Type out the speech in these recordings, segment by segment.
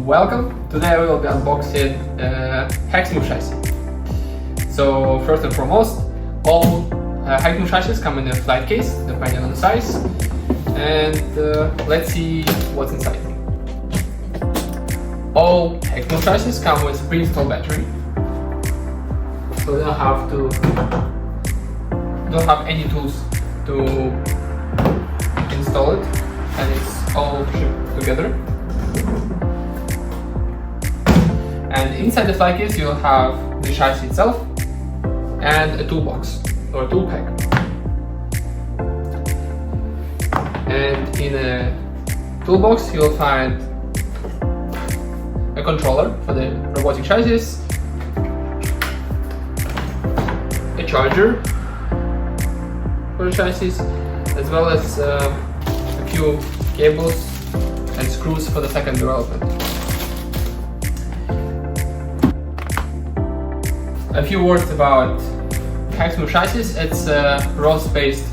Welcome! Today I will be unboxing Hexmove chassis. So first and foremost, all Hexmove chassis come in a flight case, depending on the size, and let's see what's inside. All Hexmove chassis come with pre-installed battery, so you don't have any tools to install it, and it's all shipped together. And inside the flight case you'll have the chassis itself and a toolbox or a tool pack. And in a toolbox you'll find a controller for the robotic chassis, a charger for the chassis, as well as a few cables and screws for the second development. A few words about Hexmove chassis. It's a ROS-based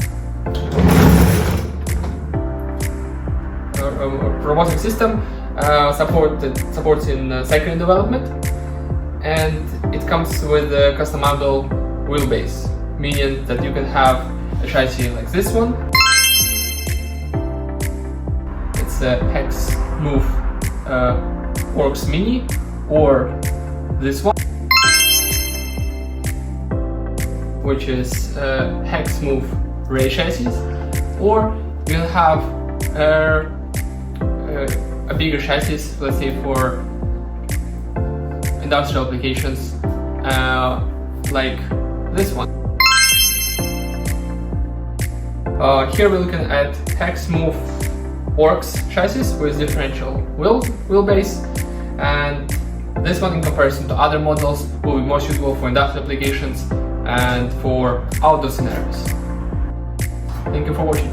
robotic system supports in second development, and it comes with a customizable wheelbase, meaning that you can have a chassis like this one. It's a Hexmove ORCS-MINI, or this one, which is Hexmove Ray chassis, or we'll have a bigger chassis, let's say for industrial applications, like this one. Here we're looking at Hexmove ORCS chassis with differential wheelbase, and this one, in comparison to other models, will be more suitable for industrial applications and for outdoor scenarios. Thank you for watching.